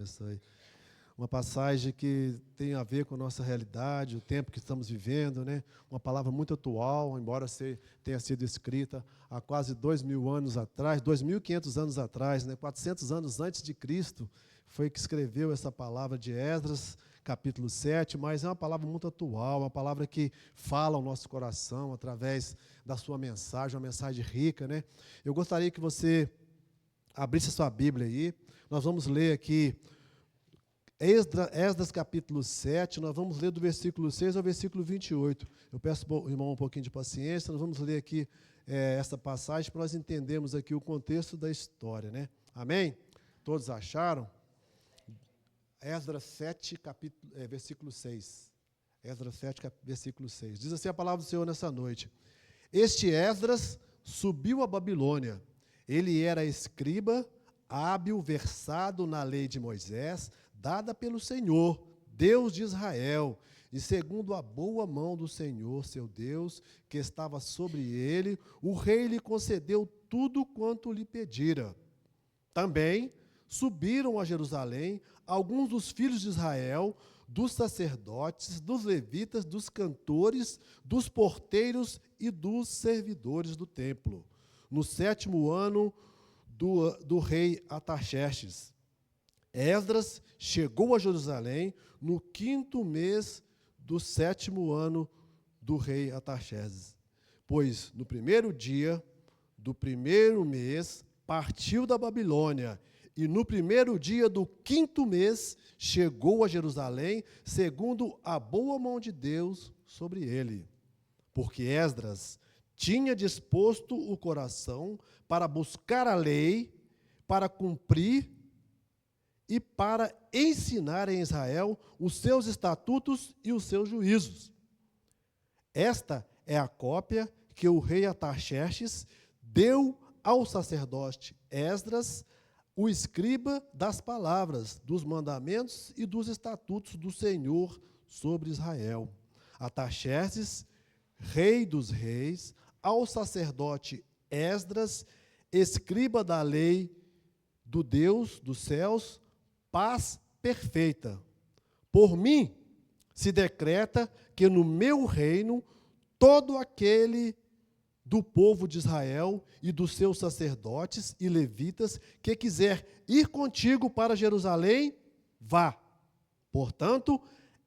Abençoe. Uma passagem que tem a ver com a nossa realidade, o tempo que estamos vivendo, né? Uma palavra muito atual, embora tenha sido escrita há quase 2.000 anos atrás, 2.500 anos atrás, né? 400 anos antes de Cristo, foi que escreveu essa palavra de Esdras, capítulo 7, mas é uma palavra muito atual, uma palavra que fala ao nosso coração através da sua mensagem, uma mensagem rica, né? Eu gostaria que você abrisse a sua Bíblia aí. Nós vamos ler aqui Esdras capítulo 7, nós vamos ler do versículo 6 ao versículo 28. Eu peço ao irmão um pouquinho de paciência, nós vamos ler aqui essa passagem para nós entendermos aqui o contexto da história, né? Amém? Todos acharam? Esdras 7, versículo 6. Esdras 7, versículo 6. Diz assim a palavra do Senhor nessa noite. Este Esdras subiu a Babilônia. Ele era escriba, hábil, versado na lei de Moisés, dada pelo Senhor, Deus de Israel, e segundo a boa mão do Senhor, seu Deus, que estava sobre ele, o rei lhe concedeu tudo quanto lhe pedira. Também subiram a Jerusalém alguns dos filhos de Israel, dos sacerdotes, dos levitas, dos cantores, dos porteiros e dos servidores do templo, no 7º ano do rei Artaxerxes. Esdras chegou a Jerusalém no 5º mês do 7º ano do rei Artaxerxes, pois no 1º dia do 1º mês partiu da Babilônia, e no 1º dia do 5º mês chegou a Jerusalém, segundo a boa mão de Deus sobre ele. Porque Esdras tinha disposto o coração para buscar a lei, para cumprir e para ensinar em Israel os seus estatutos e os seus juízos. Esta é a cópia que o rei Artaxerxes deu ao sacerdote Esdras, o escriba das palavras, dos mandamentos e dos estatutos do Senhor sobre Israel. Artaxerxes, rei dos reis, ao sacerdote Esdras, escriba da lei do Deus dos céus, paz perfeita. Por mim se decreta que no meu reino todo aquele do povo de Israel e dos seus sacerdotes e levitas que quiser ir contigo para Jerusalém, vá. Portanto,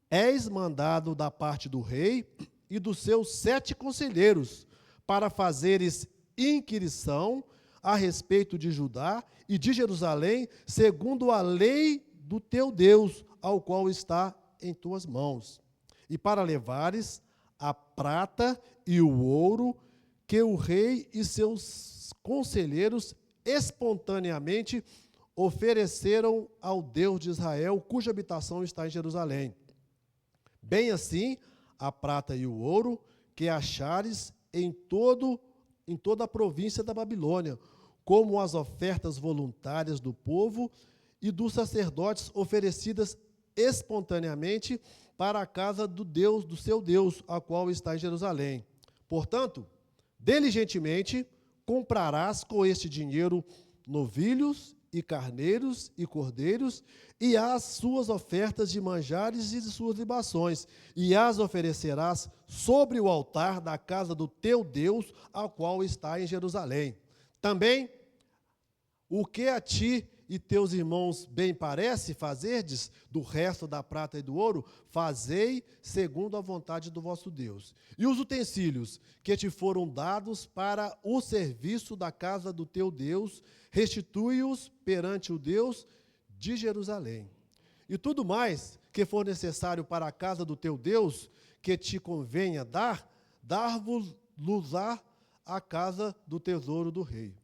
és mandado da parte do rei e dos seus 7 conselheiros para fazeres inquirição a respeito de Judá e de Jerusalém, segundo a lei do teu Deus, ao qual está em tuas mãos, e para levares a prata e o ouro que o rei e seus conselheiros espontaneamente ofereceram ao Deus de Israel, cuja habitação está em Jerusalém. Bem assim, a prata e o ouro que achares em toda a província da Babilônia, como as ofertas voluntárias do povo e dos sacerdotes oferecidas espontaneamente para a casa do Deus, do seu Deus, a qual está em Jerusalém. Portanto, diligentemente comprarás com este dinheiro novilhos e carneiros e cordeiros, e as suas ofertas de manjares e de suas libações, e as oferecerás sobre o altar da casa do teu Deus, a qual está em Jerusalém. Também, o que a ti e teus irmãos bem parece fazerdes do resto da prata e do ouro, fazei segundo a vontade do vosso Deus. E os utensílios que te foram dados para o serviço da casa do teu Deus, restitui-os perante o Deus de Jerusalém. E tudo mais que for necessário para a casa do teu Deus, que te convenha dar-vos-á a casa do tesouro do rei.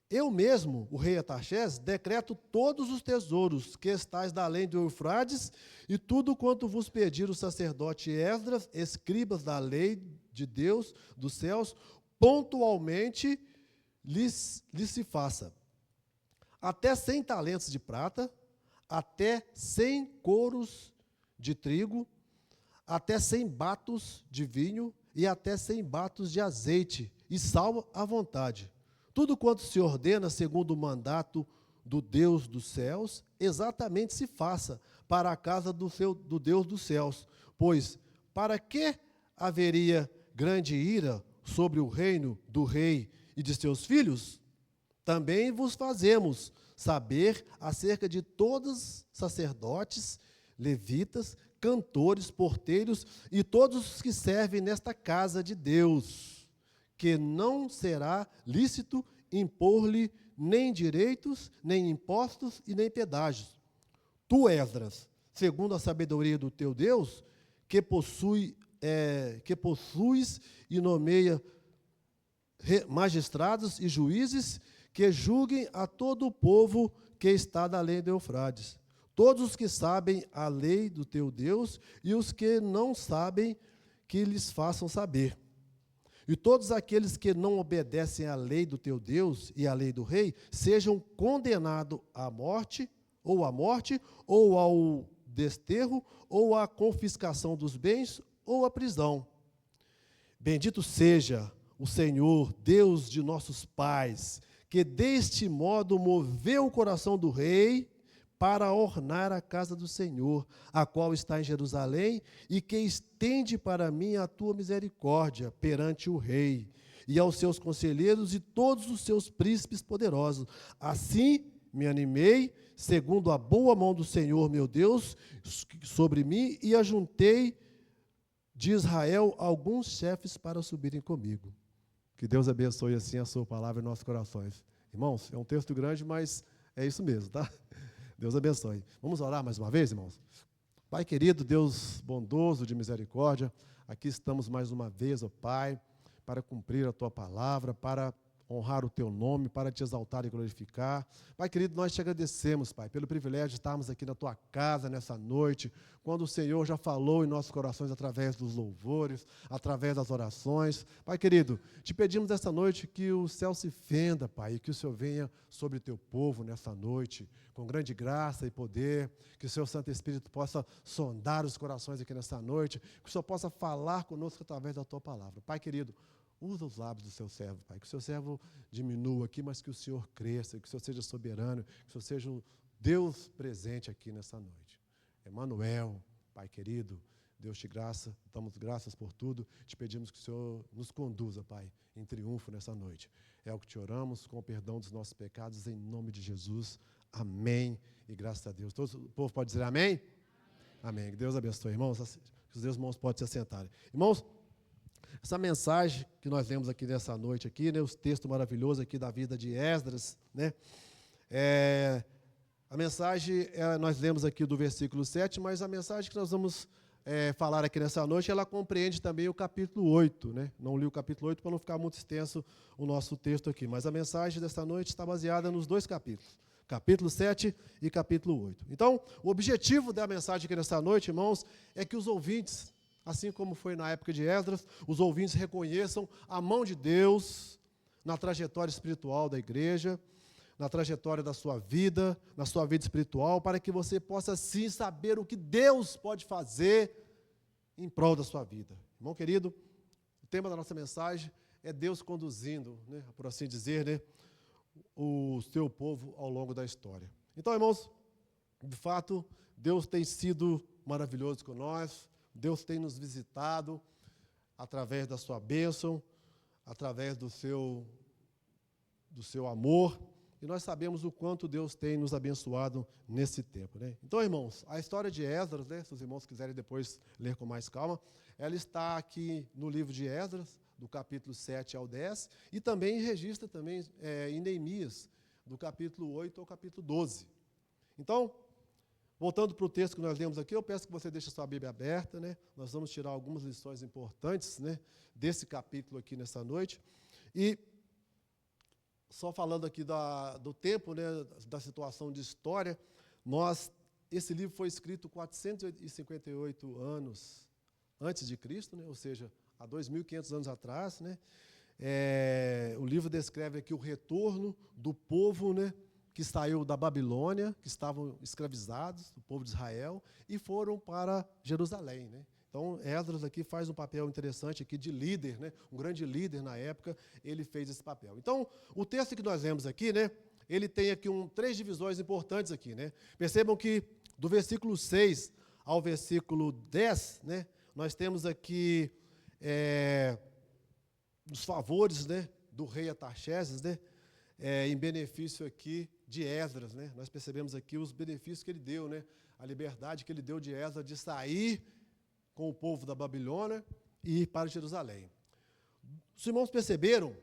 Eu mesmo, o rei Artaxerxes, decreto todos os tesouros que estais da além do Eufrates, e tudo quanto vos pedir o sacerdote Esdras, escribas da lei de Deus dos céus, pontualmente lhes se faça. Até 100 talentos de prata, até 100 coros de trigo, até 100 batos de vinho e até 100 batos de azeite, e sal à vontade. Tudo quanto se ordena segundo o mandato do Deus dos céus, exatamente se faça para a casa do Deus dos céus. Pois, para que haveria grande ira sobre o reino do rei e de seus filhos? Também vos fazemos saber acerca de todos os sacerdotes, levitas, cantores, porteiros e todos os que servem nesta casa de Deus, que não será lícito impor-lhe nem direitos, nem impostos e nem pedágios. Tu, Esdras, segundo a sabedoria do teu Deus, que possuis e nomeia magistrados e juízes que julguem a todo o povo que está da lei de Eufrades. Todos os que sabem a lei do teu Deus e os que não sabem, que lhes façam saber. E todos aqueles que não obedecem à lei do teu Deus e à lei do rei, sejam condenados à morte, ou ao desterro, ou à confiscação dos bens, ou à prisão. Bendito seja o Senhor, Deus de nossos pais, que deste modo moveu o coração do rei para ornar a casa do Senhor, a qual está em Jerusalém, e que estende para mim a tua misericórdia perante o rei, e aos seus conselheiros e todos os seus príncipes poderosos. Assim me animei, segundo a boa mão do Senhor meu Deus, sobre mim, e ajuntei de Israel alguns chefes para subirem comigo. Que Deus abençoe assim a sua palavra em nossos corações. Irmãos, é um texto grande, mas é isso mesmo, tá? Deus abençoe. Vamos orar mais uma vez, irmãos? Pai querido, Deus bondoso, de misericórdia, aqui estamos mais uma vez, ó Pai, para cumprir a Tua palavra, para honrar o Teu nome, para Te exaltar e glorificar. Pai querido, nós Te agradecemos, Pai, pelo privilégio de estarmos aqui na Tua casa nessa noite, quando o Senhor já falou em nossos corações através dos louvores, através das orações. Pai querido, Te pedimos esta noite que o céu se fenda, Pai, e que o Senhor venha sobre o Teu povo nessa noite, com grande graça e poder, que o Seu Santo Espírito possa sondar os corações aqui nessa noite, que o Senhor possa falar conosco através da Tua palavra. Pai querido, usa os lábios do Seu servo, Pai, que o Seu servo diminua aqui, mas que o Senhor cresça, que o Senhor seja soberano, que o Senhor seja o Deus presente aqui nessa noite. Emanuel, Pai querido, Deus te graça, damos graças por tudo, te pedimos que o Senhor nos conduza, Pai, em triunfo nessa noite. É o que te oramos, com o perdão dos nossos pecados, em nome de Jesus. Amém. E graças a Deus. Todo o povo pode dizer amém? Amém. Que Deus abençoe, irmãos. Que os irmãos podem se assentarem. Irmãos, essa mensagem que nós lemos aqui nessa noite, aqui, né, os textos maravilhosos aqui da vida de Esdras, né, a mensagem, nós lemos aqui do versículo 7, mas a mensagem que nós vamos falar aqui nessa noite, ela compreende também o capítulo 8, né? Não li o capítulo 8 para não ficar muito extenso o nosso texto aqui, mas a mensagem desta noite está baseada nos dois capítulos, capítulo 7 e capítulo 8. Então, o objetivo da mensagem aqui nessa noite, irmãos, é que os ouvintes, assim como foi na época de Esdras, os ouvintes reconheçam a mão de Deus na trajetória espiritual da igreja, na trajetória da sua vida, na sua vida espiritual, para que você possa, sim, saber o que Deus pode fazer em prol da sua vida. Irmão querido, o tema da nossa mensagem é Deus conduzindo, né, por assim dizer, né, o seu povo ao longo da história. Então, irmãos, de fato, Deus tem sido maravilhoso com nós, Deus tem nos visitado através da sua bênção, através do seu amor, e nós sabemos o quanto Deus tem nos abençoado nesse tempo, né? Então, irmãos, a história de Esdras, né, se os irmãos quiserem depois ler com mais calma, ela está aqui no livro de Esdras, do capítulo 7 ao 10, e também registra também em Neemias, do capítulo 8 ao capítulo 12. Então, voltando para o texto que nós lemos aqui, eu peço que você deixe a sua Bíblia aberta, né? Nós vamos tirar algumas lições importantes, né, desse capítulo aqui nessa noite. E só falando aqui do tempo, né, da situação de história, esse livro foi escrito 458 anos antes de Cristo, né, ou seja, há 2.500 anos atrás, né? O livro descreve aqui o retorno do povo, né, que saiu da Babilônia, que estavam escravizados, o povo de Israel, e foram para Jerusalém, né? Então, Esdras aqui faz um papel interessante aqui de líder, né? Um grande líder na época, ele fez esse papel. Então, o texto que nós lemos aqui, né, ele tem aqui três divisões importantes aqui, né? Percebam que do versículo 6 ao versículo 10, né, nós temos aqui os favores, né, do rei Artaxerxes, né, em benefício aqui de Esdras, né? Nós percebemos aqui os benefícios que ele deu, né? A liberdade que ele deu de Esdras de sair com o povo da Babilônia e ir para Jerusalém. Os irmãos perceberam,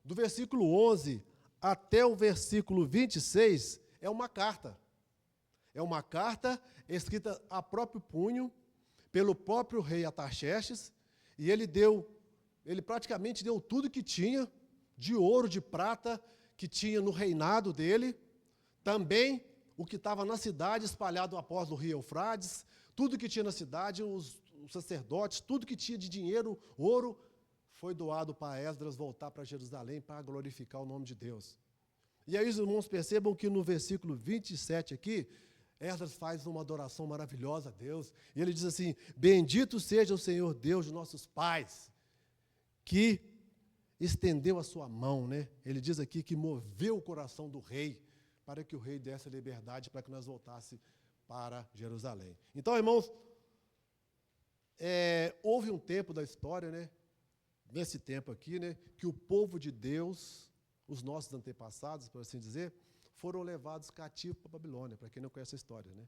do versículo 11 até o versículo 26, é uma carta. É uma carta escrita a próprio punho, pelo próprio rei Artaxerxes, e ele praticamente deu tudo que tinha, de ouro, de prata, que tinha no reinado dele, também o que estava na cidade, espalhado após o rio Eufrates, tudo que tinha na cidade, os sacerdotes, tudo que tinha de dinheiro, ouro, foi doado para Esdras voltar para Jerusalém para glorificar o nome de Deus. E aí os irmãos percebam que no versículo 27 aqui, Esdras faz uma adoração maravilhosa a Deus, e ele diz assim: bendito seja o Senhor Deus de nossos pais, que estendeu a sua mão, né? Ele diz aqui que moveu o coração do rei, para que o rei desse a liberdade, para que nós voltássemos para Jerusalém. Então, irmãos, houve um tempo da história, né? Nesse tempo aqui, né, que o povo de Deus, os nossos antepassados, por assim dizer, foram levados cativos para a Babilônia, para quem não conhece a história, né?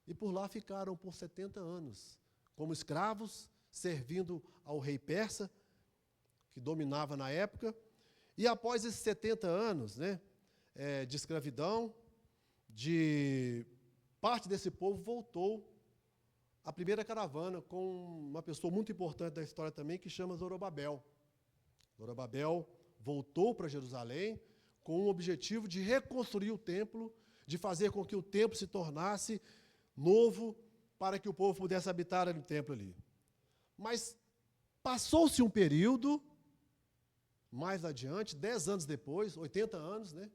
E por lá ficaram por 70 anos, como escravos, servindo ao rei persa, que dominava na época. E após esses 70 anos, né, de escravidão, parte desse povo voltou à primeira caravana com uma pessoa muito importante da história também, que chama Zorobabel. Zorobabel voltou para Jerusalém com o objetivo de reconstruir o templo, de fazer com que o templo se tornasse novo, para que o povo pudesse habitar no templo ali. Mas passou-se um período, mais adiante, 10 anos depois, 80 anos, né?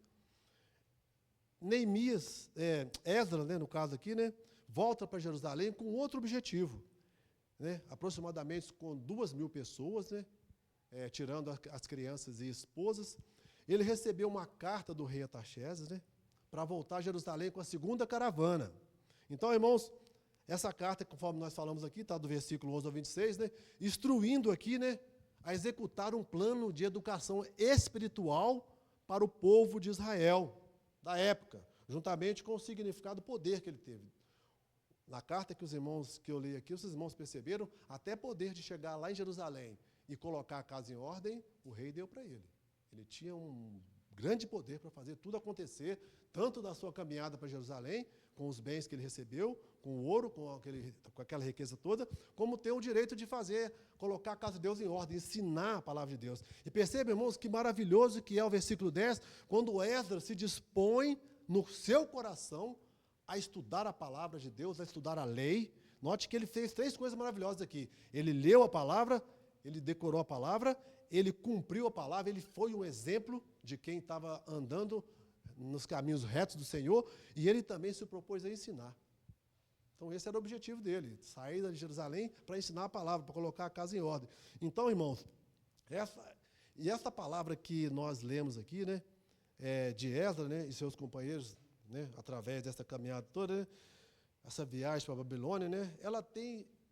Esdras, né, no caso aqui, né, volta para Jerusalém com outro objetivo, né, aproximadamente com 2.000 pessoas, né, tirando as crianças e esposas. Ele recebeu uma carta do rei Artaxerxes, né, para voltar a Jerusalém com a segunda caravana. Então, irmãos, essa carta, conforme nós falamos aqui, está do versículo 11 ao 26, né, instruindo aqui, né, a executar um plano de educação espiritual para o povo de Israel da época, juntamente com o significado poder que ele teve. Na carta que eu li aqui, os irmãos perceberam, até poder de chegar lá em Jerusalém e colocar a casa em ordem, o rei deu para ele. Ele tinha um grande poder para fazer tudo acontecer, tanto da sua caminhada para Jerusalém, com os bens que ele recebeu, com o ouro, com aquela riqueza toda, como ter o direito de colocar a casa de Deus em ordem, ensinar a palavra de Deus. E percebam, irmãos, que maravilhoso que é o versículo 10, quando Esdras se dispõe no seu coração a estudar a palavra de Deus, a estudar a lei. Note que ele fez 3 coisas maravilhosas aqui. Ele leu a palavra, ele decorou a palavra, ele cumpriu a palavra, ele foi um exemplo de quem estava andando nos caminhos retos do Senhor, e ele também se propôs a ensinar. Então, esse era o objetivo dele, sair de Jerusalém para ensinar a palavra, para colocar a casa em ordem. Então, irmãos, essa palavra que nós lemos aqui, né, de Esdras, né, e seus companheiros, né, através dessa caminhada toda, né, essa viagem para a Babilônia, né,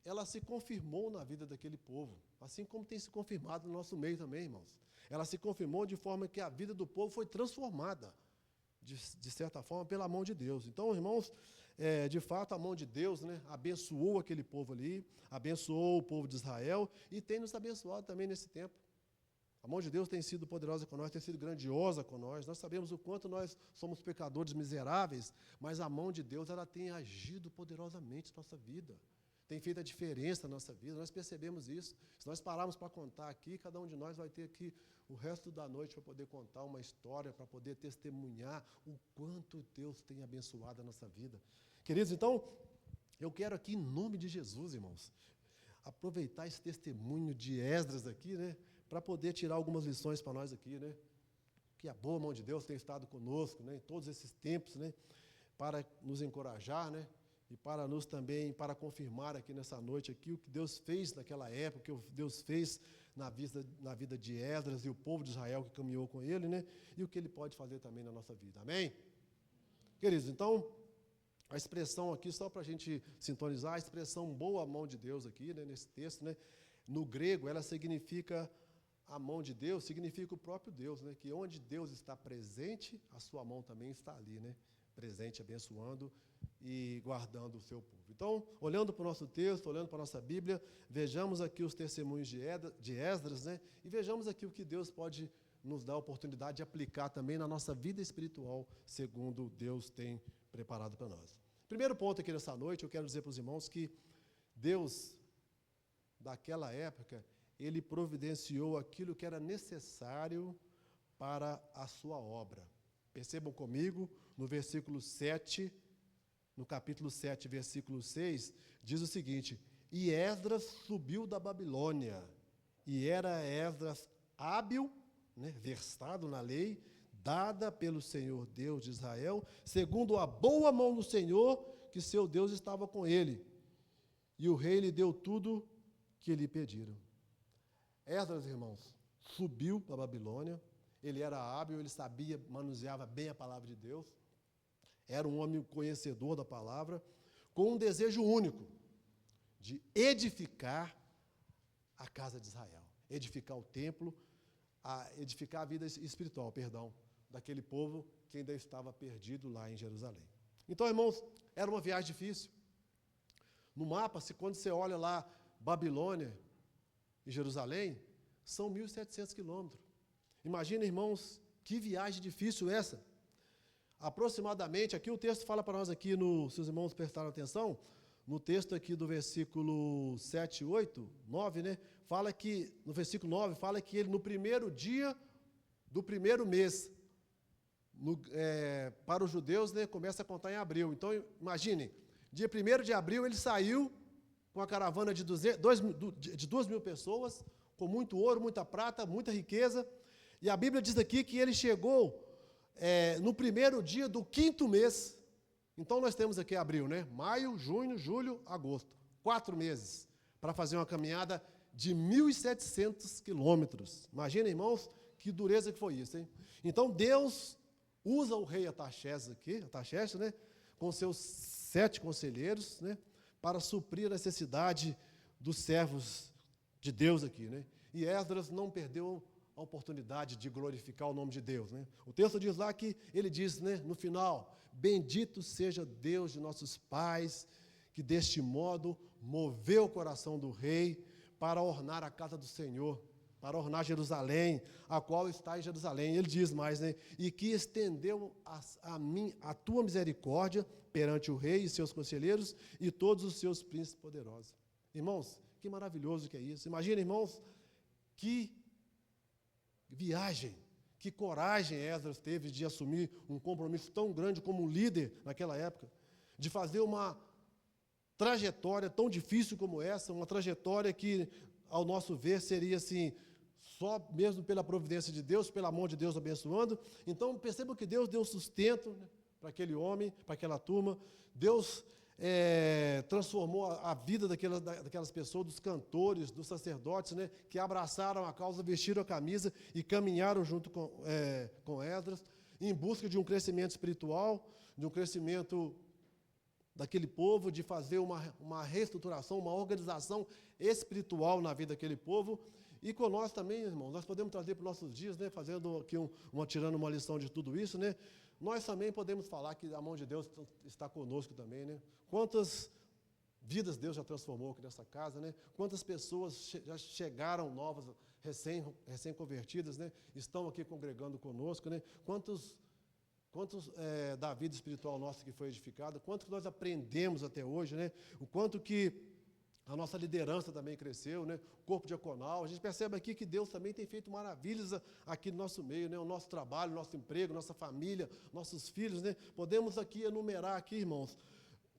ela se confirmou na vida daquele povo, assim como tem se confirmado no nosso meio também, irmãos. Ela se confirmou de forma que a vida do povo foi transformada, de certa forma, pela mão de Deus. Então, irmãos, de fato, a mão de Deus, né, abençoou aquele povo ali, abençoou o povo de Israel e tem nos abençoado também nesse tempo. A mão de Deus tem sido poderosa com nós, tem sido grandiosa com nós. Nós sabemos o quanto nós somos pecadores miseráveis, mas a mão de Deus, ela tem agido poderosamente na nossa vida. Tem feito a diferença na nossa vida, nós percebemos isso. Se nós pararmos para contar aqui, cada um de nós vai ter aqui o resto da noite para poder contar uma história, para poder testemunhar o quanto Deus tem abençoado a nossa vida. Queridos, então, eu quero aqui, em nome de Jesus, irmãos, aproveitar esse testemunho de Esdras aqui, né, para poder tirar algumas lições para nós aqui, né, que a boa mão de Deus tem estado conosco, né, em todos esses tempos, né, para nos encorajar, né, e para nos também, para confirmar aqui nessa noite aqui o que Deus fez naquela época, o que Deus fez na vida de Esdras e o povo de Israel que caminhou com ele, né? E o que ele pode fazer também na nossa vida. Amém? Queridos, então, a expressão aqui, só para a gente sintonizar, a expressão boa mão de Deus aqui, né, nesse texto, né? No grego, ela significa, a mão de Deus significa o próprio Deus, né? Que onde Deus está presente, a sua mão também está ali, né? Presente, abençoando e guardando o seu povo. Então, olhando para o nosso texto, olhando para a nossa Bíblia, vejamos aqui os testemunhos de Esdras, né? E vejamos aqui o que Deus pode nos dar a oportunidade de aplicar também na nossa vida espiritual, segundo Deus tem preparado para nós. Primeiro ponto aqui nessa noite, eu quero dizer para os irmãos que Deus, daquela época, Ele providenciou aquilo que era necessário para a sua obra. Percebam comigo, no versículo 7, no capítulo 7, versículo 6, diz o seguinte: E Esdras subiu da Babilônia, e era Esdras hábil, né, versado na lei, dada pelo Senhor Deus de Israel, segundo a boa mão do Senhor, que seu Deus estava com ele. E o rei lhe deu tudo que lhe pediram. Esdras, irmãos, subiu da Babilônia, ele era hábil, ele sabia, manuseava bem a palavra de Deus, era um homem conhecedor da palavra, com um desejo único, de edificar a casa de Israel, edificar o templo, edificar a vida espiritual, daquele povo que ainda estava perdido lá em Jerusalém. Então, irmãos, era uma viagem difícil. No mapa, quando você olha lá, Babilônia e Jerusalém, são 1.700 quilômetros. Imagina, irmãos, que viagem difícil essa. Aproximadamente, aqui o texto fala para nós aqui, se os irmãos prestaram atenção, no texto aqui do versículo 7, 8, 9, né, fala que, no versículo 9, fala que ele, no primeiro dia do primeiro mês, para os judeus, né, começa a contar em abril. Então, imaginem, dia 1º de abril, ele saiu com a caravana de 2.000 pessoas, com muito ouro, muita prata, muita riqueza, e a Bíblia diz aqui que ele chegou no primeiro dia do 5º mês. Então, nós temos aqui abril, né? Maio, junho, julho, agosto. 4 meses para fazer uma caminhada de 1.700 quilômetros. Imagina, irmãos, que dureza que foi isso, hein? Então, Deus usa o rei Artaxerxes, né? Com seus 7 conselheiros, né? Para suprir a necessidade dos servos de Deus aqui, né? E Esdras não perdeu a oportunidade de glorificar o nome de Deus, né? O texto diz lá que ele diz, né, no final: bendito seja Deus de nossos pais, que deste modo moveu o coração do rei para ornar a casa do Senhor, para ornar Jerusalém, a qual está em Jerusalém. Ele diz mais, né? E que estendeu a tua misericórdia perante o rei e seus conselheiros e todos os seus príncipes poderosos. Irmãos, que maravilhoso que é isso. Imagina, irmãos, que viagem, que coragem Esdras teve de assumir um compromisso tão grande como um líder naquela época, de fazer uma trajetória tão difícil como essa, uma trajetória que, ao nosso ver, seria assim, só mesmo pela providência de Deus, pela mão de Deus abençoando. Então, percebam que Deus deu sustento, né, para aquele homem, para aquela turma. Deus transformou a vida daquelas pessoas, dos cantores, dos sacerdotes, né, que abraçaram a causa, vestiram a camisa e caminharam junto com Esdras, em busca de um crescimento espiritual, de um crescimento daquele povo, de fazer uma reestruturação, uma organização espiritual na vida daquele povo. E com nós também, irmãos, nós podemos trazer para os nossos dias, né, fazendo aqui tirando uma lição de tudo isso, né? Nós também podemos falar que a mão de Deus está conosco também, né? Quantas vidas Deus já transformou aqui nessa casa, né? Quantas pessoas já chegaram novas, recém-convertidas, né? Estão aqui congregando conosco, né? Quantos da vida espiritual nossa que foi edificada, quanto que nós aprendemos até hoje, né? O quanto que a nossa liderança também cresceu, né? O corpo diaconal. A gente percebe aqui que Deus também tem feito maravilhas aqui no nosso meio, né? O nosso trabalho, nosso emprego, nossa família, nossos filhos, né? Podemos aqui enumerar aqui, irmãos,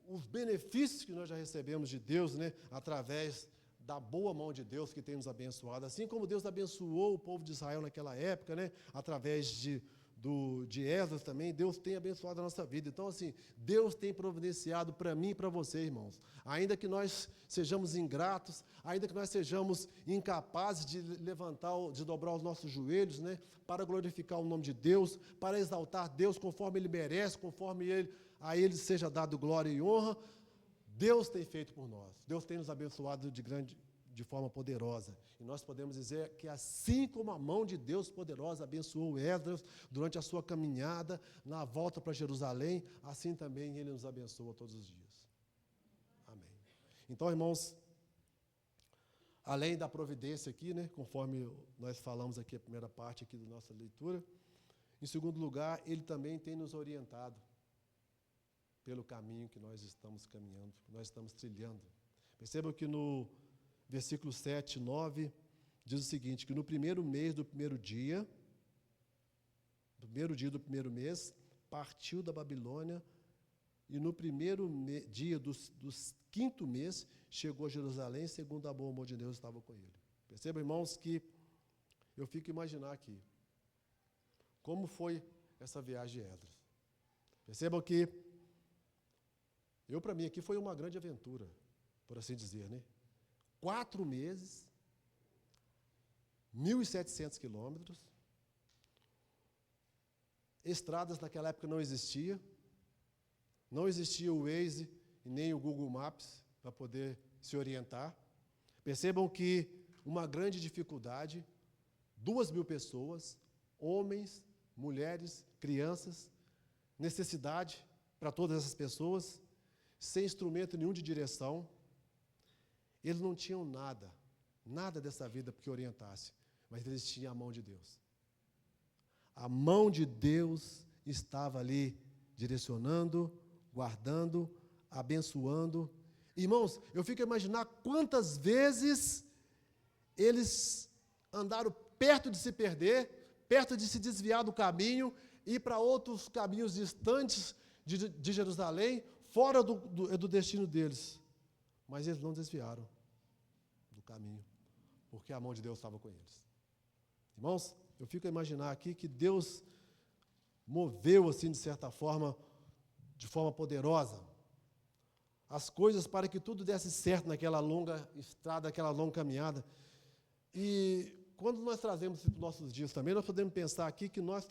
os benefícios que nós já recebemos de Deus, né? Através da boa mão de Deus que tem nos abençoado. Assim como Deus abençoou o povo de Israel naquela época, né? Através de Esdras também, Deus tem abençoado a nossa vida. Então, assim, Deus tem providenciado para mim e para você, irmãos. Ainda que nós sejamos ingratos, ainda que nós sejamos incapazes de levantar, de dobrar os nossos joelhos, né, para glorificar o nome de Deus, para exaltar Deus conforme Ele merece, conforme a Ele seja dado glória e honra, Deus tem feito por nós. Deus tem nos abençoado de forma poderosa. E nós podemos dizer que assim como a mão de Deus poderosa abençoou Esdras durante a sua caminhada, na volta para Jerusalém, assim também Ele nos abençoa todos os dias. Amém. Então, irmãos, além da providência aqui, né, conforme nós falamos aqui a primeira parte aqui da nossa leitura, em segundo lugar, Ele também tem nos orientado pelo caminho que nós estamos caminhando, que nós estamos trilhando. Percebam que no versículo 7, 9, diz o seguinte, que no primeiro mês do primeiro dia do primeiro mês, partiu da Babilônia, e no primeiro dia do quinto mês, chegou a Jerusalém, segundo a boa mão de Deus estava com ele. Percebam, irmãos, que eu fico a imaginar aqui, como foi essa viagem de Esdras. Percebam que para mim, aqui foi uma grande aventura, por assim dizer, né? 4 meses, 1.700 quilômetros, estradas naquela época não existia o Waze e nem o Google Maps para poder se orientar. Percebam que uma grande dificuldade, 2.000 pessoas, homens, mulheres, crianças, necessidade para todas essas pessoas, sem instrumento nenhum de direção. Eles não tinham nada dessa vida que orientasse, mas eles tinham a mão de Deus. A mão de Deus estava ali direcionando, guardando, abençoando. Irmãos, eu fico a imaginar quantas vezes eles andaram perto de se perder, perto de se desviar do caminho, ir para outros caminhos distantes de Jerusalém, fora do destino deles. Mas eles não desviaram do caminho, porque a mão de Deus estava com eles. Irmãos, eu fico a imaginar aqui que Deus moveu, assim, de certa forma, de forma poderosa, as coisas para que tudo desse certo naquela longa estrada, naquela longa caminhada. E quando nós trazemos isso para os nossos dias também, nós podemos pensar aqui que nós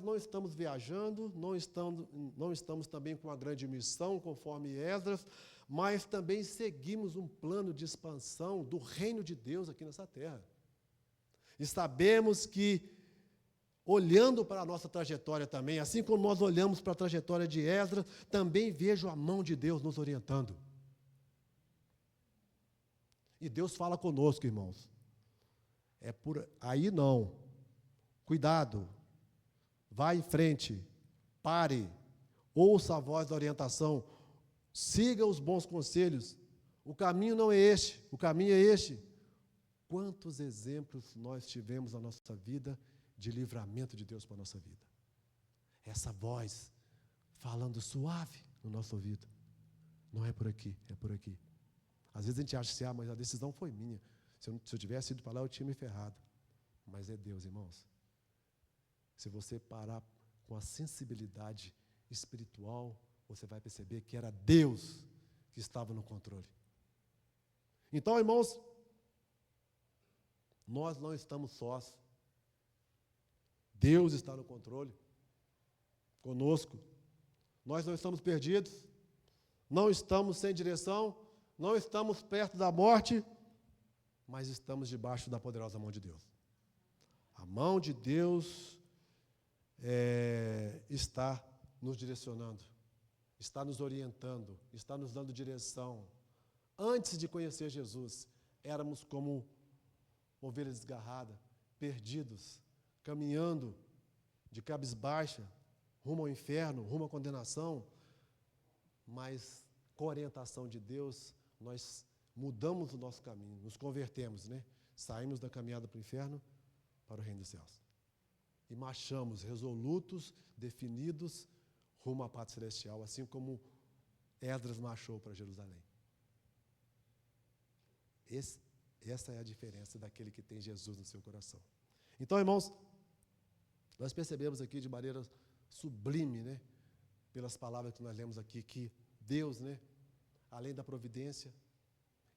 não estamos viajando, não estamos também com uma grande missão, conforme Esdras, mas também seguimos um plano de expansão do reino de Deus aqui nessa terra. E sabemos que, olhando para a nossa trajetória também, assim como nós olhamos para a trajetória de Esdras, também vejo a mão de Deus nos orientando. E Deus fala conosco, irmãos. É por aí não. Cuidado. Vá em frente. Pare. Ouça a voz da orientação. Siga os bons conselhos. O caminho não é este, o caminho é este. Quantos exemplos nós tivemos na nossa vida de livramento de Deus para a nossa vida? Essa voz falando suave no nosso ouvido. Não é por aqui, é por aqui. Às vezes a gente acha assim, mas a decisão foi minha. Se eu tivesse ido para lá, eu tinha me ferrado. Mas é Deus, irmãos. Se você parar com a sensibilidade espiritual, você vai perceber que era Deus que estava no controle. Então, irmãos, nós não estamos sós. Deus está no controle conosco. Nós não estamos perdidos, não estamos sem direção, não estamos perto da morte, mas estamos debaixo da poderosa mão de Deus. A mão de Deus está nos direcionando, está nos orientando, está nos dando direção. Antes de conhecer Jesus, éramos como ovelhas desgarradas, perdidos, caminhando de cabisbaixa, rumo ao inferno, rumo à condenação, mas com a orientação de Deus, nós mudamos o nosso caminho, nos convertemos, né? Saímos da caminhada para o inferno, para o reino dos céus. E marchamos resolutos, definidos, rumo à pátria celestial, assim como Esdras marchou para Jerusalém. Essa é a diferença daquele que tem Jesus no seu coração. Então, irmãos, Nós percebemos aqui de maneira sublime, né, pelas palavras que nós lemos aqui, que Deus, né, além da providência,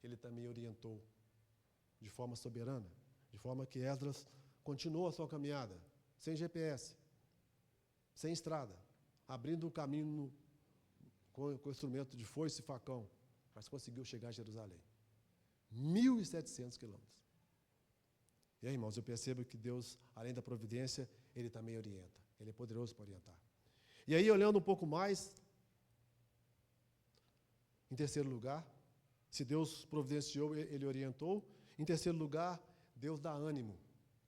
Ele também orientou de forma soberana, de forma que Esdras continuou a sua caminhada, sem GPS, sem estrada, abrindo um caminho com instrumento de foice e facão, mas conseguiu chegar a Jerusalém. 1.700 quilômetros. E aí, irmãos, eu percebo que Deus, além da providência, Ele também orienta. Ele é poderoso para orientar. E aí, olhando um pouco mais, em terceiro lugar, se Deus providenciou, Ele orientou. Em terceiro lugar, Deus dá ânimo.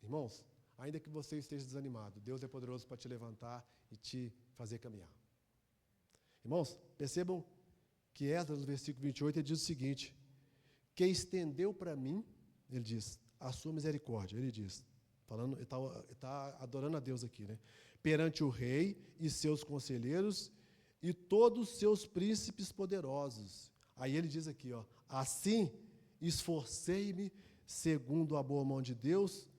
Irmãos, ainda que você esteja desanimado, Deus é poderoso para te levantar e te fazer caminhar. Irmãos, percebam que Esdras, no versículo 28, ele diz o seguinte: que estendeu para mim, ele diz, a sua misericórdia, ele diz, falando, ele está adorando a Deus aqui, né? Perante o rei e seus conselheiros e todos os seus príncipes poderosos. Aí ele diz aqui, ó, assim esforcei-me segundo a boa mão de Deus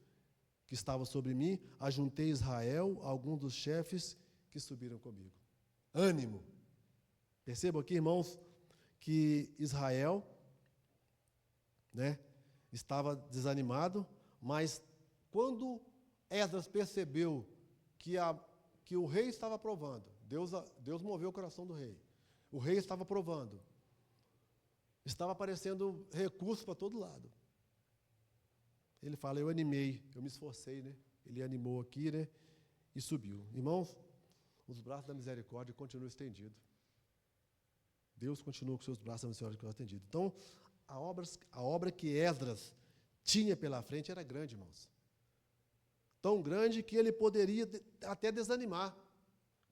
que estava sobre mim, ajuntei Israel, alguns dos chefes que subiram comigo. Ânimo. Percebam aqui, irmãos, que Israel, né, estava desanimado, mas quando Esdras percebeu que o rei estava aprovando, Deus moveu o coração do rei, o rei estava aprovando, estava aparecendo recursos para todo lado. Ele fala, eu animei, eu me esforcei, né? Ele animou aqui, né? E subiu. Irmãos, os braços da misericórdia continuam estendidos. Deus continua com seus braços da misericórdia estendidos. Então, a obra que Esdras tinha pela frente era grande, irmãos. Tão grande que ele poderia até desanimar.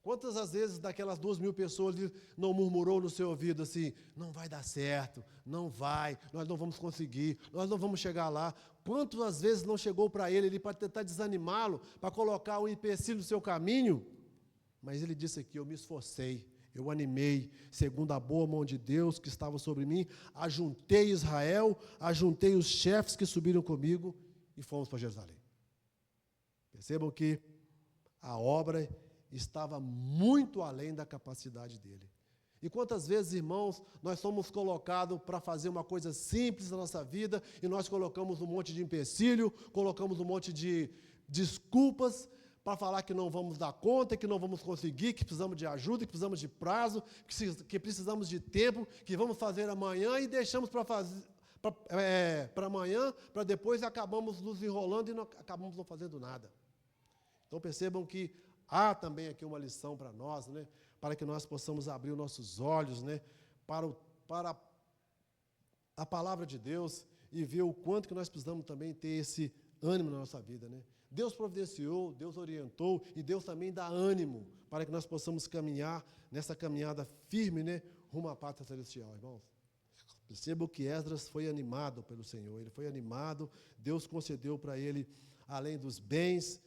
Quantas as vezes daquelas 2.000 pessoas não murmurou no seu ouvido assim, não vai dar certo, não vai, nós não vamos conseguir, nós não vamos chegar lá. Quantas vezes não chegou para ele para tentar desanimá-lo, para colocar um empecilho no seu caminho? Mas ele disse aqui, eu me esforcei, eu animei, segundo a boa mão de Deus que estava sobre mim, ajuntei Israel, ajuntei os chefes que subiram comigo e fomos para Jerusalém. Percebam que a obra estava muito além da capacidade dele. E quantas vezes, irmãos, nós somos colocados para fazer uma coisa simples na nossa vida e nós colocamos um monte de empecilho, colocamos um monte de desculpas para falar que não vamos dar conta, que não vamos conseguir, que precisamos de ajuda, que precisamos de prazo, que precisamos de tempo, que vamos fazer amanhã e deixamos para amanhã, para depois acabamos nos enrolando e não acabamos não fazendo nada. Então percebam que há também aqui uma lição para nós, né, para que nós possamos abrir os nossos olhos, né, para a palavra de Deus e ver o quanto que nós precisamos também ter esse ânimo na nossa vida, né? Deus providenciou, Deus orientou e Deus também dá ânimo para que nós possamos caminhar nessa caminhada firme, né, rumo à pátria celestial, irmãos. Percebam que Esdras foi animado pelo Senhor, ele foi animado, Deus concedeu para ele, além dos bens,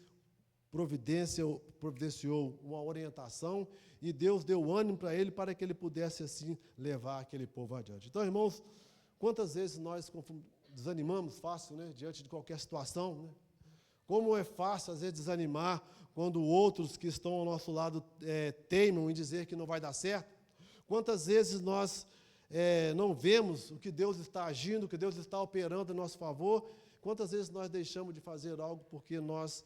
providenciou uma orientação e Deus deu ânimo para ele para que ele pudesse assim levar aquele povo adiante. Então, irmãos, quantas vezes nós desanimamos fácil, né, diante de qualquer situação, né? Como é fácil, às vezes, desanimar quando outros que estão ao nosso lado teimam em dizer que não vai dar certo. Quantas vezes nós não vemos o que Deus está agindo, o que Deus está operando em nosso favor. Quantas vezes nós deixamos de fazer algo porque nós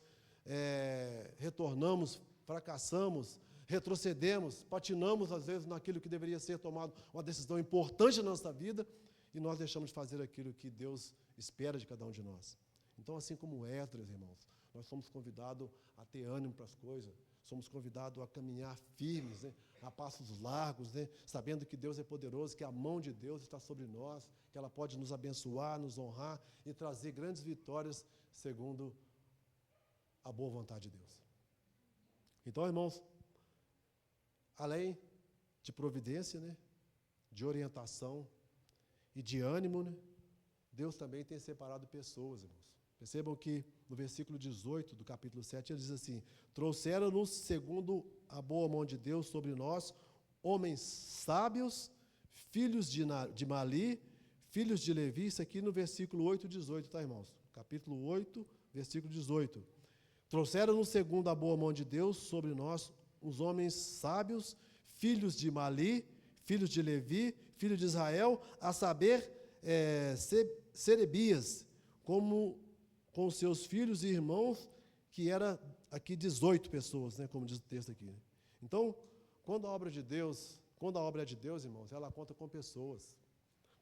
retornamos, fracassamos, retrocedemos, patinamos, às vezes, naquilo que deveria ser tomado uma decisão importante na nossa vida e nós deixamos de fazer aquilo que Deus espera de cada um de nós. Então, assim como Esdras, irmãos, nós somos convidados a ter ânimo para as coisas, somos convidados a caminhar firmes, né, a passos largos, né, sabendo que Deus é poderoso, que a mão de Deus está sobre nós, que ela pode nos abençoar, nos honrar e trazer grandes vitórias segundo a boa vontade de Deus. Então, irmãos, além de providência, né, de orientação e de ânimo, né, Deus também tem separado pessoas, irmãos. Percebam que no versículo 18 do capítulo 7, ele diz assim, trouxeram-nos, segundo a boa mão de Deus sobre nós, homens sábios, filhos de Mali, filhos de Levi, isso aqui no versículo 8 e 18, tá, irmãos? Capítulo 8, versículo 18. Trouxeram-nos segundo a boa mão de Deus sobre nós os homens sábios, filhos de Mali, filhos de Levi, filhos de Israel, a saber, Serebias, como com seus filhos e irmãos, que era aqui 18 pessoas, né, como diz o texto aqui. Então, quando a obra é de Deus, irmãos, ela conta com pessoas.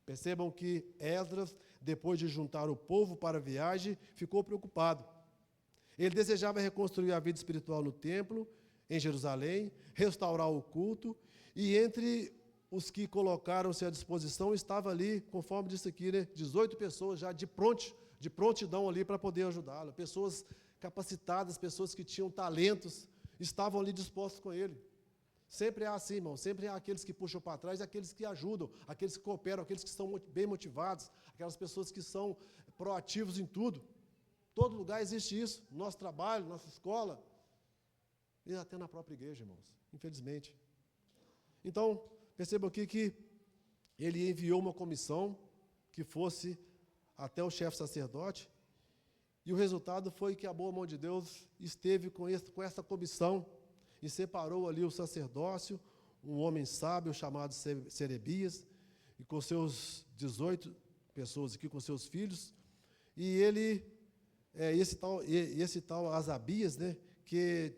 Percebam que Esdras, depois de juntar o povo para a viagem, ficou preocupado. Ele desejava reconstruir a vida espiritual no templo, em Jerusalém, restaurar o culto, e entre os que colocaram-se à disposição, estava ali, conforme disse aqui, né, 18 pessoas já de prontidão ali para poder ajudá-lo. Pessoas capacitadas, pessoas que tinham talentos, estavam ali dispostos com ele. Sempre é assim, irmão, sempre há aqueles que puxam para trás, aqueles que ajudam, aqueles que cooperam, aqueles que são bem motivados, aquelas pessoas que são proativos em tudo. Todo lugar existe isso, no nosso trabalho, nossa escola, e até na própria igreja, irmãos, infelizmente. Então, percebam aqui que ele enviou uma comissão que fosse até o chefe sacerdote, e o resultado foi que a boa mão de Deus esteve com essa comissão e separou ali o sacerdócio, um homem sábio chamado Serebias, e com seus 18 pessoas aqui, com seus filhos, e ele, esse tal Asabias, né, que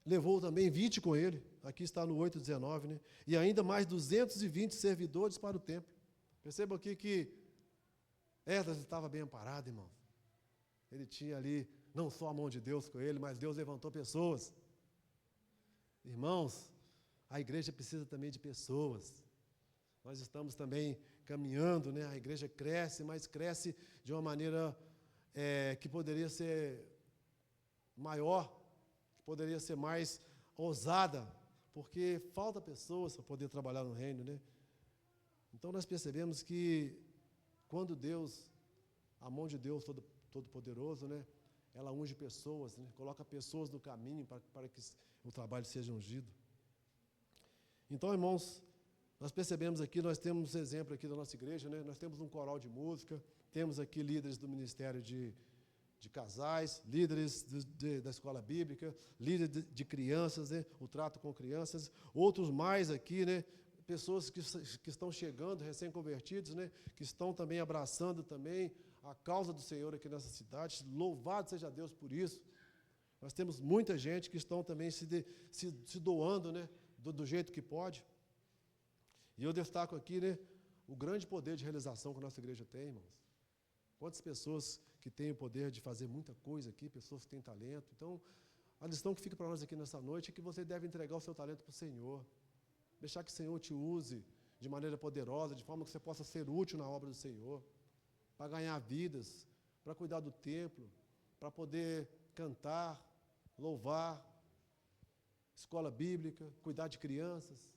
levou também 20 com ele, aqui está no 8:19, né, e ainda mais 220 servidores para o templo. Percebam aqui que Esdras estava bem amparado, irmão. Ele tinha ali não só a mão de Deus com ele, mas Deus levantou pessoas. Irmãos, a igreja precisa também de pessoas. Nós estamos também caminhando, né? A igreja cresce, mas cresce de uma maneira que poderia ser maior, que poderia ser mais ousada, porque falta pessoas para poder trabalhar no reino, né? Então nós percebemos que quando Deus, a mão de Deus Todo-Poderoso, né? Ela unge pessoas, né? Coloca pessoas no caminho para que o trabalho seja ungido. Então, irmãos, nós percebemos aqui, nós temos exemplo aqui da nossa igreja, né? Nós temos um coral de música, temos aqui líderes do ministério de casais, líderes da escola bíblica, líderes de crianças, né? O trato com crianças, outros mais aqui, né? Pessoas que estão chegando, recém-convertidos, né? Que estão também abraçando também a causa do Senhor aqui nessa cidade. Louvado seja Deus por isso. Nós temos muita gente que estão também se doando, né, do jeito que pode. E eu destaco aqui, né, o grande poder de realização que a nossa igreja tem, irmãos. Quantas pessoas que têm o poder de fazer muita coisa aqui, pessoas que têm talento. Então, a lição que fica para nós aqui nessa noite é que você deve entregar o seu talento para o Senhor. Deixar que o Senhor te use de maneira poderosa, de forma que você possa ser útil na obra do Senhor, para ganhar vidas, para cuidar do templo, para poder cantar, louvar, escola bíblica, cuidar de crianças,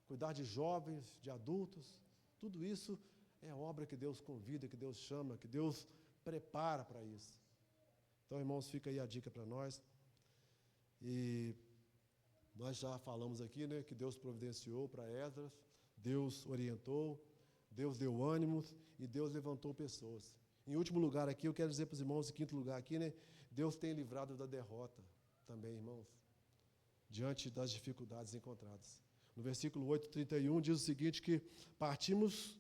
cuidar de jovens, de adultos. Tudo isso é obra que Deus convida, que Deus chama, que Deus prepara para isso. Então, irmãos, fica aí a dica para nós. E nós já falamos aqui, né, que Deus providenciou para Esdras, Deus orientou, Deus deu ânimos e Deus levantou pessoas. Em último lugar aqui, eu quero dizer para os irmãos, em quinto lugar aqui, né, Deus tem livrado da derrota também, irmãos, diante das dificuldades encontradas. No versículo 8:31 diz o seguinte, que partimos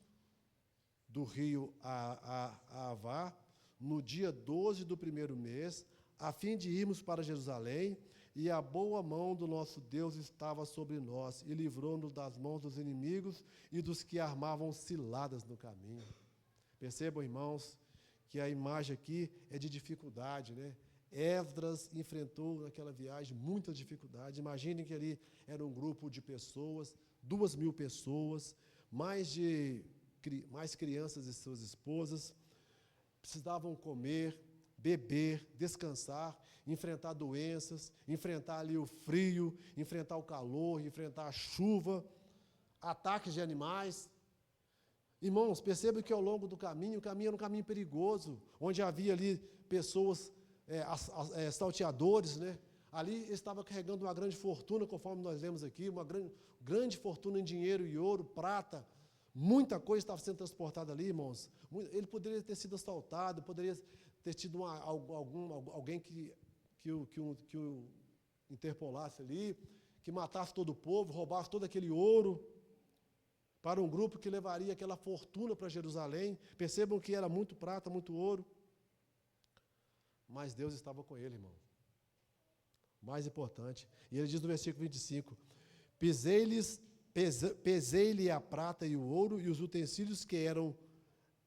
do rio Avá no dia 12 do primeiro mês, a fim de irmos para Jerusalém, e a boa mão do nosso Deus estava sobre nós, e livrou-nos das mãos dos inimigos e dos que armavam ciladas no caminho. Percebam, irmãos, que a imagem aqui é de dificuldade, né? Esdras enfrentou naquela viagem muitas dificuldades. Imaginem que ali era um grupo de pessoas, 2.000 pessoas, mais crianças e suas esposas, precisavam comer, beber, descansar, enfrentar doenças, enfrentar ali o frio, enfrentar o calor, enfrentar a chuva, ataques de animais. Irmãos, percebam que ao longo do caminho, o caminho era um caminho perigoso, onde havia ali pessoas, salteadores, né? Ali estava carregando uma grande fortuna, conforme nós lemos aqui, uma grande fortuna em dinheiro e ouro, prata, muita coisa estava sendo transportada ali, irmãos. Ele poderia ter sido assaltado, poderia ter tido alguém que que o interpolasse ali, que matasse todo o povo, roubasse todo aquele ouro, para um grupo que levaria aquela fortuna para Jerusalém. Percebam que era muito prata, muito ouro. Mas Deus estava com ele, irmão. Mais importante. E ele diz no versículo 25, pesei-lhe a prata e o ouro e os utensílios que eram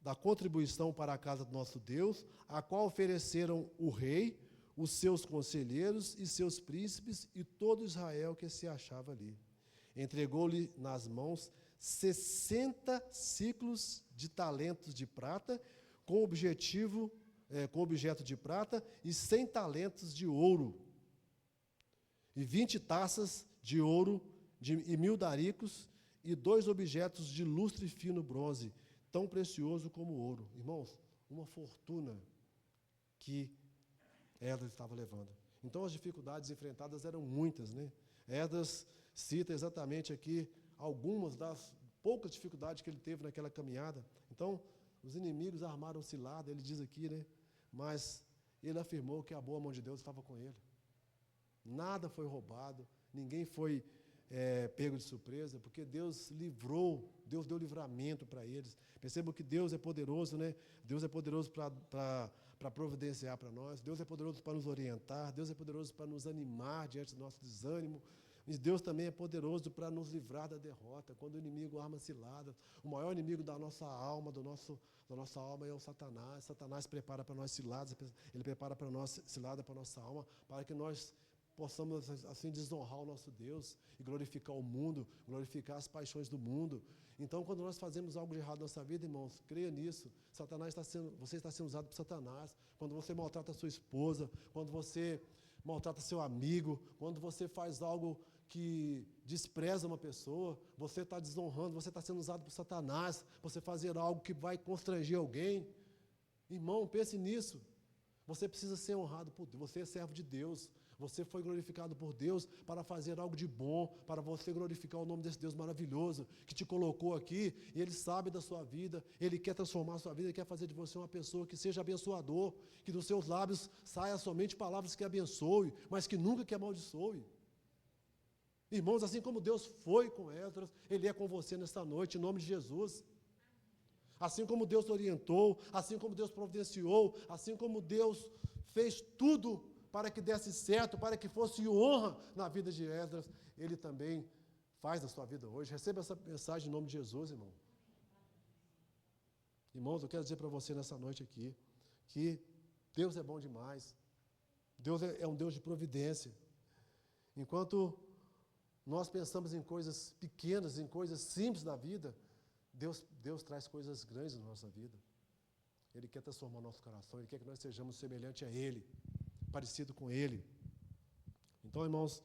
da contribuição para a casa do nosso Deus, a qual ofereceram o rei, os seus conselheiros e seus príncipes e todo Israel que se achava ali. Entregou-lhe nas mãos 60 ciclos de talentos de prata, com objeto de prata, e 100 talentos de ouro, e 20 taças de ouro, e 1000 daricos, e 2 objetos de lustre fino bronze, tão precioso como o ouro. Irmãos, uma fortuna que Esdras estava levando. Então, as dificuldades enfrentadas eram muitas, né? Esdras cita exatamente aqui algumas das poucas dificuldades que ele teve naquela caminhada. Então, os inimigos armaram cilada, ele diz aqui, né? Mas ele afirmou que a boa mão de Deus estava com ele. Nada foi roubado, ninguém foi pego de surpresa, porque Deus livrou, Deus deu livramento para eles. Percebam que Deus é poderoso, né? Deus é poderoso para providenciar para nós, Deus é poderoso para nos orientar, Deus é poderoso para nos animar diante do nosso desânimo, e Deus também é poderoso para nos livrar da derrota, quando o inimigo arma ciladas. O maior inimigo da nossa alma, da nossa alma é o Satanás. Satanás prepara para nós ciladas, ele prepara para nós cilada para a nossa alma, para que nós possamos assim desonrar o nosso Deus e glorificar o mundo, glorificar as paixões do mundo. Então, quando nós fazemos algo de errado na nossa vida, irmãos, creia nisso. Você está sendo usado por Satanás. Quando você maltrata a sua esposa, quando você maltrata seu amigo, quando você faz algo que despreza uma pessoa, você está desonrando, você está sendo usado por Satanás, você fazer algo que vai constranger alguém. Irmão, pense nisso. Você precisa ser honrado por Deus, você é servo de Deus. Você foi glorificado por Deus para fazer algo de bom, para você glorificar o nome desse Deus maravilhoso que te colocou aqui, e Ele sabe da sua vida, Ele quer transformar a sua vida, Ele quer fazer de você uma pessoa que seja abençoador, que dos seus lábios saia somente palavras que abençoe, mas que nunca que amaldiçoe. Irmãos, assim como Deus foi com Esdras, Ele é com você nesta noite, em nome de Jesus. Assim como Deus orientou, assim como Deus providenciou, assim como Deus fez tudo para que desse certo, para que fosse honra na vida de Esdras, Ele também faz na sua vida hoje. Receba essa mensagem em nome de Jesus, irmão. Irmãos, eu quero dizer para você nessa noite aqui, que Deus é bom demais. Deus é um Deus de providência. Enquanto nós pensamos em coisas pequenas, em coisas simples da vida, Deus traz coisas grandes na nossa vida. Ele quer transformar o nosso coração, Ele quer que nós sejamos semelhantes a Ele, parecido com Ele. Então, irmãos,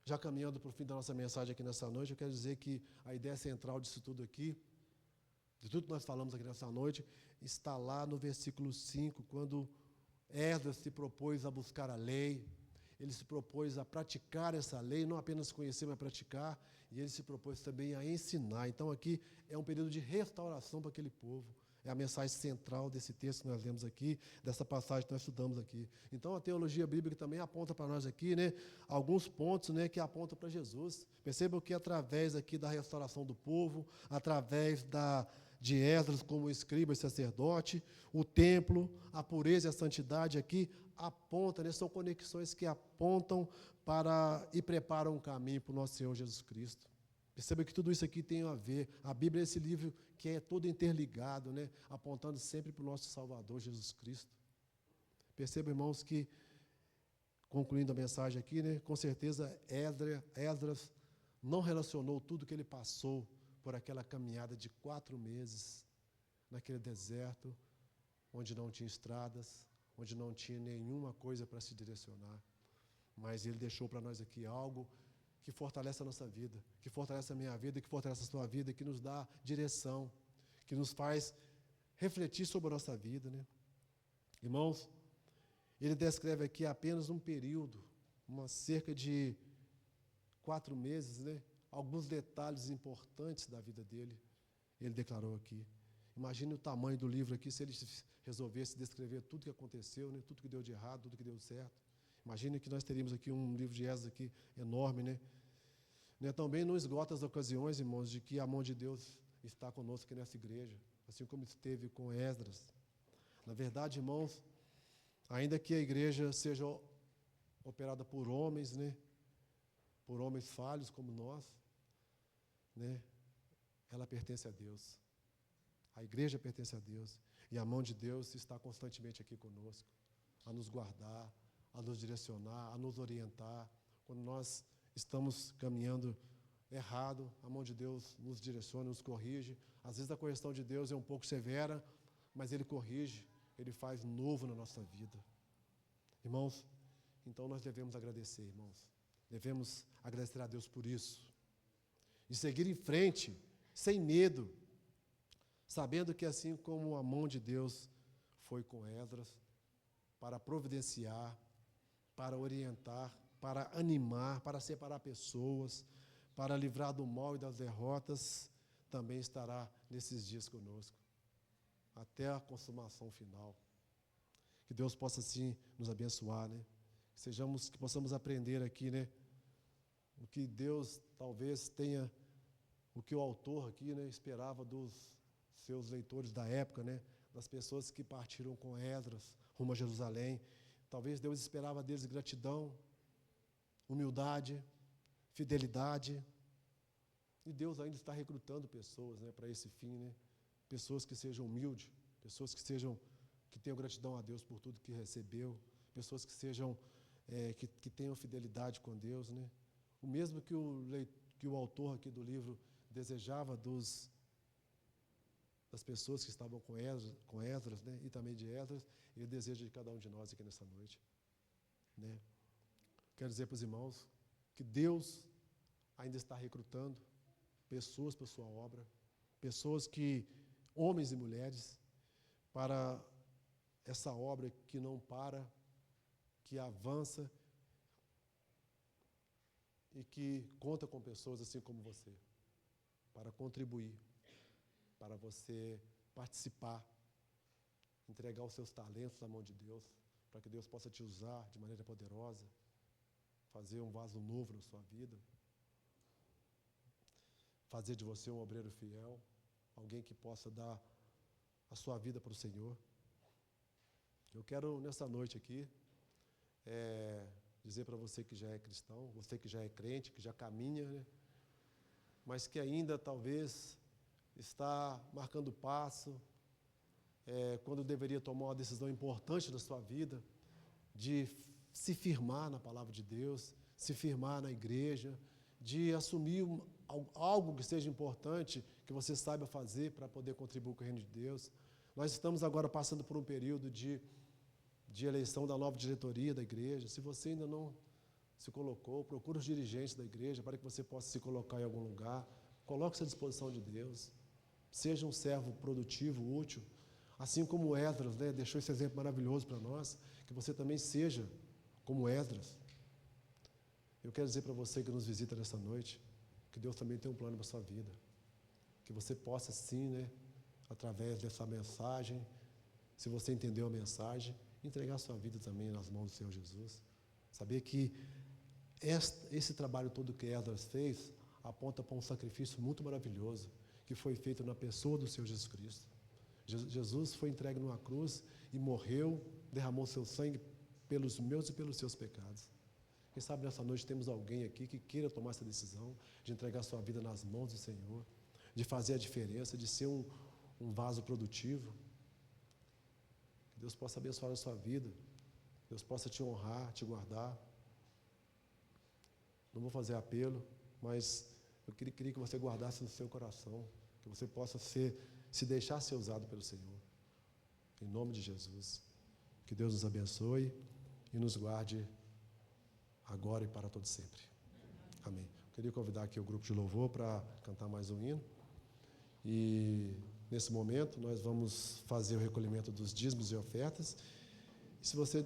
já caminhando para o fim da nossa mensagem aqui nessa noite, eu quero dizer que a ideia central disso tudo aqui, de tudo que nós falamos aqui nessa noite, está lá no versículo 5, quando Esdras se propôs a buscar a lei, ele se propôs a praticar essa lei, não apenas conhecer, mas praticar, e ele se propôs também a ensinar. Então, aqui é um período de restauração para aquele povo. É a mensagem central desse texto que nós lemos aqui, dessa passagem que nós estudamos aqui. Então, a teologia bíblica também aponta para nós aqui, né, alguns pontos, né, que apontam para Jesus. Percebam que através aqui da restauração do povo, através de Esdras como escriba e sacerdote, o templo, a pureza e a santidade aqui apontam, né, são conexões que apontam para e preparam um caminho para o nosso Senhor Jesus Cristo. Perceba que tudo isso aqui tem a ver. A Bíblia é esse livro que é todo interligado, né, apontando sempre para o nosso Salvador, Jesus Cristo. Perceba, irmãos, que, concluindo a mensagem aqui, né, com certeza Esdras não relacionou tudo que ele passou por aquela caminhada de 4 meses, naquele deserto, onde não tinha estradas, onde não tinha nenhuma coisa para se direcionar. Mas ele deixou para nós aqui algo que fortalece a nossa vida, que fortalece a minha vida, que fortalece a sua vida, que nos dá direção, que nos faz refletir sobre a nossa vida, né? Irmãos, ele descreve aqui apenas um período, cerca de 4 meses, né? Alguns detalhes importantes da vida dele, ele declarou aqui. Imagine o tamanho do livro aqui, se ele resolvesse descrever tudo que aconteceu, né? Tudo que deu de errado, tudo que deu certo. Imagine que nós teríamos aqui um livro de Esdras aqui enorme, né? Também não esgota as ocasiões, irmãos, de que a mão de Deus está conosco aqui nessa igreja, assim como esteve com Esdras. Na verdade, irmãos, ainda que a igreja seja operada por homens, né? Por homens falhos como nós, né? Ela pertence a Deus. A igreja pertence a Deus. E a mão de Deus está constantemente aqui conosco, a nos guardar, a nos direcionar, a nos orientar. Quando nós estamos caminhando errado, a mão de Deus nos direciona, nos corrige. Às vezes a correção de Deus é um pouco severa, mas Ele corrige, Ele faz novo na nossa vida. Irmãos, então nós devemos agradecer, irmãos. Devemos agradecer a Deus por isso. E seguir em frente, sem medo, sabendo que assim como a mão de Deus foi com Esdras, para providenciar, para orientar, para animar, para separar pessoas, para livrar do mal e das derrotas, também estará nesses dias conosco, até a consumação final. Que Deus possa, assim, nos abençoar, né? Que possamos aprender aqui, né? O que Deus talvez tenha, o que o autor aqui, né, esperava dos seus leitores da época, né? Das pessoas que partiram com Esdras rumo a Jerusalém. Talvez Deus esperava deles gratidão, humildade, fidelidade. E Deus ainda está recrutando pessoas, né, para esse fim, né? Pessoas que sejam humildes, pessoas que tenham gratidão a Deus por tudo que recebeu, pessoas que sejam que tenham fidelidade com Deus, né? O mesmo que o autor aqui do livro desejava das pessoas que estavam com Esdras, né, e também de Esdras, Ele deseja de cada um de nós aqui nessa noite, né? Quero dizer para os irmãos que Deus ainda está recrutando pessoas para a sua obra, pessoas homens e mulheres, para essa obra que não para, que avança e que conta com pessoas assim como você, para contribuir, para você participar, entregar os seus talentos na mão de Deus, para que Deus possa te usar de maneira poderosa, fazer um vaso novo na sua vida, fazer de você um obreiro fiel, alguém que possa dar a sua vida para o Senhor. Eu quero, nessa noite aqui, dizer para você que já é cristão, você que já é crente, que já caminha, né, mas que ainda talvez está marcando passo, quando deveria tomar uma decisão importante da sua vida, de se firmar na palavra de Deus, se firmar na igreja, de assumir algo que seja importante, que você saiba fazer para poder contribuir com o reino de Deus. Nós estamos agora passando por um período de eleição da nova diretoria da igreja. Se você ainda não se colocou, procure os dirigentes da igreja para que você possa se colocar em algum lugar. Coloque-se à disposição de Deus. Seja um servo produtivo, útil. Assim como Esdras, né, deixou esse exemplo maravilhoso para nós, que você também seja como Esdras. Eu quero dizer para você que nos visita nessa noite, que Deus também tem um plano para a sua vida. Que você possa, sim, né, através dessa mensagem, se você entendeu a mensagem, entregar a sua vida também nas mãos do Senhor Jesus. Saber que esse trabalho todo que Esdras fez aponta para um sacrifício muito maravilhoso que foi feito na pessoa do Senhor Jesus Cristo. Jesus foi entregue numa cruz e morreu, derramou seu sangue pelos meus e pelos seus pecados. Quem sabe nessa noite temos alguém aqui que queira tomar essa decisão de entregar sua vida nas mãos do Senhor, de fazer a diferença, de ser um vaso produtivo. Que Deus possa abençoar a sua vida, Deus possa te honrar, te guardar. Não vou fazer apelo, mas eu queria que você guardasse no seu coração, que você possa se deixar ser usado pelo Senhor. Em nome de Jesus. Que Deus nos abençoe e nos guarde agora e para todo sempre. Amém. Eu queria convidar aqui o grupo de louvor para cantar mais um hino. E nesse momento nós vamos fazer o recolhimento dos dízimos e ofertas. E se você